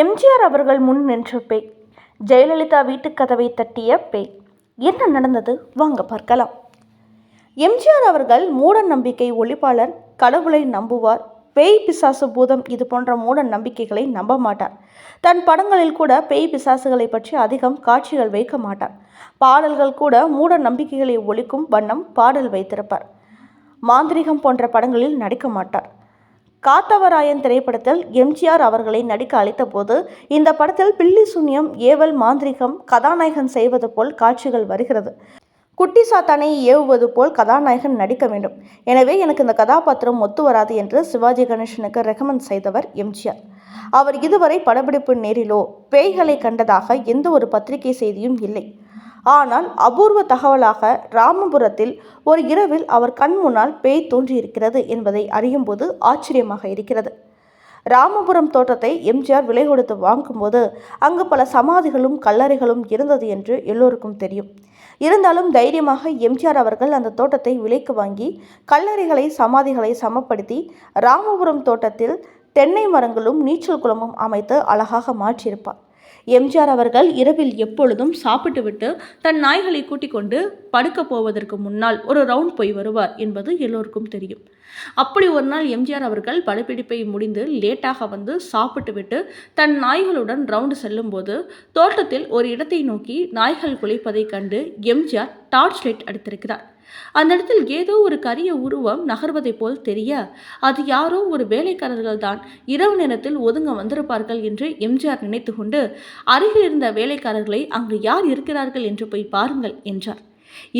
எம்ஜிஆர் அவர்கள் முன் நின்ற பேய். ஜெயலலிதா வீட்டு கதவை தட்டிய பேய். என்ன நடந்தது வாங்க பார்க்கலாம். எம்ஜிஆர் அவர்கள் மூட நம்பிக்கை ஒளிப்பாளர். கடவுளை நம்புவார். பேய் பிசாசு பூதம் இது போன்ற மூட நம்பிக்கைகளை நம்ப மாட்டார். தன் படங்களில் கூட பேய் பிசாசுகளை பற்றி அதிகம் காட்சிகள் வைக்க மாட்டார். பாடல்கள் கூட மூட நம்பிக்கைகளை ஒழிக்கும் வண்ணம் பாடல் வைத்திருப்பார். மாந்திரிகம் போன்ற படங்களில் நடிக்க மாட்டார். காத்தவராயன் திரைப்படத்தில் எம்ஜிஆர் அவர்களை நடிக்க அழைத்த போது இந்த படத்தில் பில்லி சூன்யம், ஏவல், மாந்திரிகம் கதாநாயகன் செய்வது போல் காட்சிகள் வருகிறது. குட்டி சாத்தானை ஏவுவது போல் கதாநாயகன் நடிக்க வேண்டும். எனவே எனக்கு இந்த கதாபாத்திரம் ஒத்து வராது என்று சிவாஜி கணேசனுக்கு ரெக்கமெண்ட் செய்தவர் எம்ஜிஆர். அவர் இதுவரை படப்பிடிப்பு நேரிலோ பேய்களை கண்டதாக எந்த ஒரு பத்திரிகை செய்தியும் இல்லை. ஆனால் அபூர்வ தகவலாக ராமபுரத்தில் ஒரு இரவில் அவர் கண் முன்னால் பேய் தோன்றியிருக்கிறது என்பதை அறியும்போது ஆச்சரியமாக இருக்கிறது. ராமபுரம் தோட்டத்தை எம்ஜிஆர் விலை கொடுத்து வாங்கும்போது அங்கு பல சமாதிகளும் கல்லறைகளும் இருந்தது என்று எல்லோருக்கும் தெரியும். இருந்தாலும் தைரியமாக எம்ஜிஆர் அவர்கள் அந்த தோட்டத்தை விலைக்கு வாங்கி கல்லறைகளை சமாதிகளை சமப்படுத்தி ராமபுரம் தோட்டத்தில் தென்னை மரங்களும் நீச்சல் குளமும் அமைத்து அழகாக மாற்றியிருப்பார். எம்ஜிஆர் அவர்கள் இரவில் எப்பொழுதும் சாப்பிட்டுவிட்டு தன் நாய்களை கூட்டிக் கொண்டு படுக்க போவதற்கு முன்னால் ஒரு ரவுண்ட் போய் வருவார் என்பது எல்லோருக்கும் தெரியும். அப்படி ஒரு நாள் எம்ஜிஆர் அவர்கள் படப்பிடிப்பை முடிந்து லேட்டாக வந்து சாப்பிட்டு விட்டு தன் நாய்களுடன் ரவுண்டு செல்லும்போது தோட்டத்தில் ஒரு இடத்தை நோக்கி நாய்கள் குலைப்பதை கண்டு எம்ஜிஆர் டார்ச் லைட் அடித்திருக்கிறார். அந்த இடத்தில் ஏதோ ஒரு கரிய உருவம் நகர்வதை போல் தெரிய அது யாரோ ஒரு வேலைக்காரர்கள் தான் இரவு நேரத்தில் ஒதுங்க வந்திருப்பார்கள் என்று எம்ஜிஆர் நினைத்து கொண்டு அருகில் இருந்த வேலைக்காரர்களை அங்கு யார் இருக்கிறார்கள் என்று போய் பாருங்கள் என்றார்.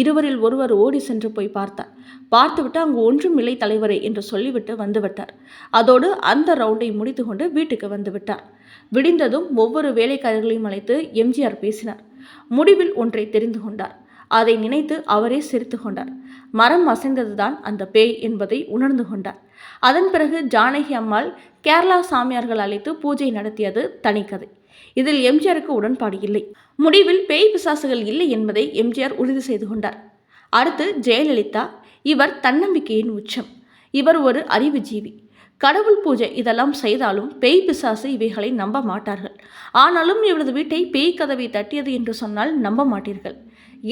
இருவரில் ஒருவர் ஓடி சென்று போய் பார்த்தார். பார்த்துவிட்டு அங்கு ஒன்றும் இல்லை தலைவரே என்று சொல்லிவிட்டு வந்துவிட்டார். அதோடு அந்த ரவுண்டை முடித்து கொண்டு வீட்டுக்கு வந்துவிட்டார். விடிந்ததும் ஒவ்வொரு வேலைக்காரர்களையும் அழைத்து எம்ஜிஆர் பேசினார். முடிவில் ஒன்றை தெரிந்து கொண்டார். அதை நினைத்து அவரே சிரித்து கொண்டார். மரம் அசைந்ததுதான் அந்த பேய் என்பதை உணர்ந்து கொண்டார். அதன் பிறகு ஜானகி அம்மாள் கேரளா சாமியார்கள் அழைத்து பூஜை நடத்தியது தனிக்கதை. இதில் எம்ஜிஆருக்கு உடன்பாடு இல்லை. முடிவில் பேய் பிசாசுகள் இல்லை என்பதை எம்ஜிஆர் உறுதி செய்து கொண்டார். அடுத்து ஜெயலலிதா. இவர் தன்னம்பிக்கையின் உச்சம். இவர் ஒரு அறிவுஜீவி. கடவுள் பூஜை இதெல்லாம் செய்தாலும் பேய் பிசாசு இவைகளை நம்ப மாட்டார்கள். ஆனாலும் இவரது வீட்டை பேய் கதவை தட்டியது என்று சொன்னால் நம்ப மாட்டீர்கள்.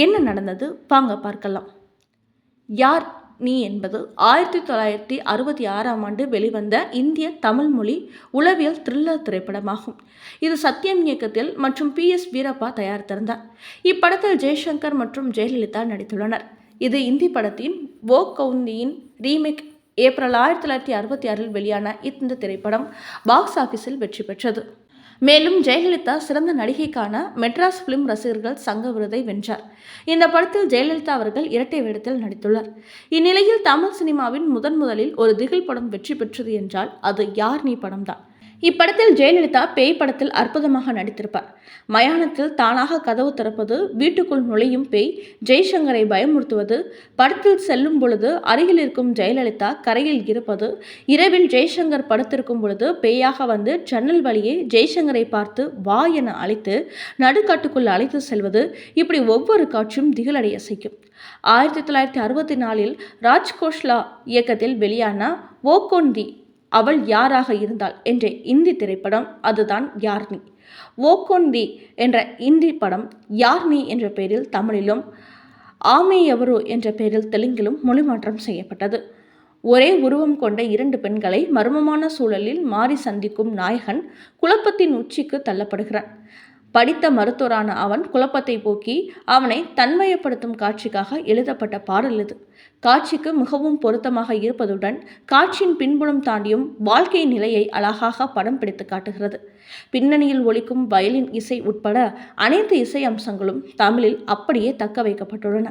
என்ன நடந்தது வாங்க பார்க்கலாம். யார் நீ என்பது 1966 வெளிவந்த இந்திய தமிழ் மொழி உளவியல் த்ரில்லர் திரைப்படமாகும். இது சத்யம் இயக்கத்தில் மற்றும் PS வீரப்பா தயாரித்திருந்தார். இப்படத்தில் ஜெய்சங்கர் மற்றும் ஜெயலலிதா நடித்துள்ளனர். இது இந்தி படத்தின் வோ கவுந்தியின் ரீமேக். ஏப்ரல் 1966 வெளியான இந்த திரைப்படம் பாக்ஸ் ஆபீஸில் வெற்றி பெற்றது. மேலும் ஜெயலலிதா சிறந்த நடிகைக்கான மெட்ராஸ் பிலிம் ரசிகர்கள் சங்க விருதை வென்றார். இந்த படத்தில் ஜெயலலிதா அவர்கள் இரட்டை வேடத்தில் நடித்துள்ளார். இந்நிலையில் தமிழ் சினிமாவின் முதலில் ஒரு திகில் படம் வெற்றி பெற்றது என்றால் அது யார் நீ படம்தான். இப்படத்தில் ஜெயலலிதா பேய் படத்தில் அற்புதமாக நடித்திருப்பார். மயானத்தில் தானாக கதவு திறப்பது, வீட்டுக்குள் நுழையும் பேய், ஜெய்சங்கரை பயமுறுத்துவது, படத்தில் செல்லும் பொழுது அருகில் இருக்கும் ஜெயலலிதா கரையில் இருப்பது, இரவில் ஜெய்சங்கர் படுத்திருக்கும் பொழுது பேயாக வந்து ஜன்னல் வழியே ஜெய்சங்கரை பார்த்து வா என அழைத்து நடுக்காட்டுக்குள் அழைத்து செல்வது, இப்படி ஒவ்வொரு காட்சியும் திகிலடைய செய்யும். 1964 ராஜ்கோஷ்லா இயக்கத்தில் வெளியான ஓகோந்தி அவள் யாராக இருந்தாள் என்ற இந்தி திரைப்படம் அதுதான் யார்னி. ஓகோந்தி என்ற இந்தி படம் யார்னி என்ற பெயரில் தமிழிலும், ஆமே எவரோ என்ற பெயரில் தெலுங்கிலும் மொழிமாற்றம் செய்யப்பட்டது. ஒரே உருவம் கொண்ட 2 பெண்களை மர்மமான சூழலில் மாறி சந்திக்கும் நாயகன் குழப்பத்தின் உச்சிக்கு தள்ளப்படுகிறான். படித்த மருத்துவரான அவன் குழப்பத்தை போக்கி அவனை தன்மயப்படுத்தும் காட்சிக்காக எழுதப்பட்ட பாடல் இது. காட்சிக்கு மிகவும் பொருத்தமாக இருப்பதுடன் காட்சியின் பின்புலம் தாண்டியும் வாழ்க்கை நிலையை அழகாக படம் பிடித்து காட்டுகிறது. பின்னணியில் ஒலிக்கும் வயலின் இசை உட்பட அனைத்து இசை அம்சங்களும் தமிழில் அப்படியே தக்க வைக்கப்பட்டுள்ளன.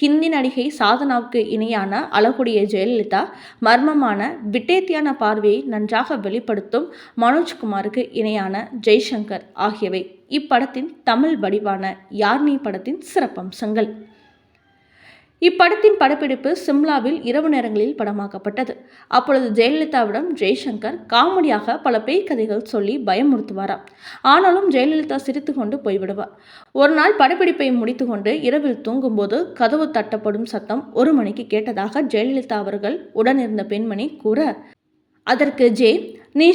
ஹிந்தி நடிகை சாதனாவுக்கு இணையான அழகுடைய ஜெயலலிதா, மர்மமான விட்டேத்தியான பார்வையை நன்றாக வெளிப்படுத்தும் மனோஜ்குமாருக்கு இணையான ஜெய்சங்கர் ஆகியவை இப்படத்தின் தமிழ் வடிவான யார்னி படத்தின் சிறப்பம்சங்கள். இப்படத்தின் படப்பிடிப்பு சிம்லாவில் இரவு நேரங்களில் படமாக்கப்பட்டது. அப்பொழுது ஜெயலலிதாவிடம் ஜெய்சங்கர் காமெடியாக பல பேய் கதைகள் சொல்லி பயமுறுத்துவாராம். ஆனாலும் ஜெயலலிதா சிரித்து கொண்டு போய்விடுவார். ஒரு நாள் படப்பிடிப்பை முடித்துக்கொண்டு இரவில் தூங்கும்போது கதவு தட்டப்படும் சத்தம் 1 மணிக்கு கேட்டதாக ஜெயலலிதா அவர்கள் உடனிருந்த பெண்மணி கூற, அதற்கு நீ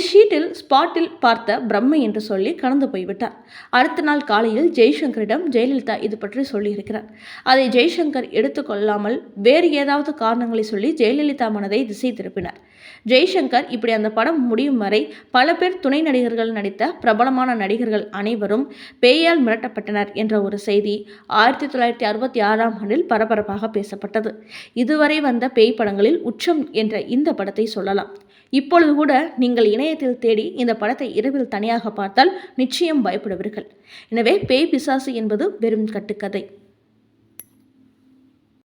ஸ்பாட்டில் பார்த்த பிரம்மை என்று சொல்லி கடந்து போய்விட்டார். அடுத்த நாள் காலையில் ஜெய்சங்கரிடம் ஜெயலலிதா இது பற்றி சொல்லியிருக்கிறார். அதை ஜெய்சங்கர் எடுத்துக்கொள்ளாமல் வேறு ஏதாவது காரணங்களை சொல்லி ஜெயலலிதா மனதை திசை திருப்பினார். ஜெய்சங்கர் இப்படி அந்த படம் முடியும் வரை பல பேர் துணை நடிகர்கள் நடித்த பிரபலமான நடிகர்கள் அனைவரும் பேயால் மிரட்டப்பட்டனர் என்ற ஒரு செய்தி 1966ஆம் ஆண்டில் பரபரப்பாக பேசப்பட்டது. இதுவரை வந்த பேய் படங்களில் உச்சம் என்ற இந்த படத்தை சொல்லலாம். இப்பொழுது கூட நீங்கள் இணையத்தில் தேடி இந்த படத்தை இரவில் தனியாக பார்த்தால் நிச்சயம் பயப்படுவீர்கள். எனவே பேய் பிசாசு என்பது வெறும் கட்டுக்கதை.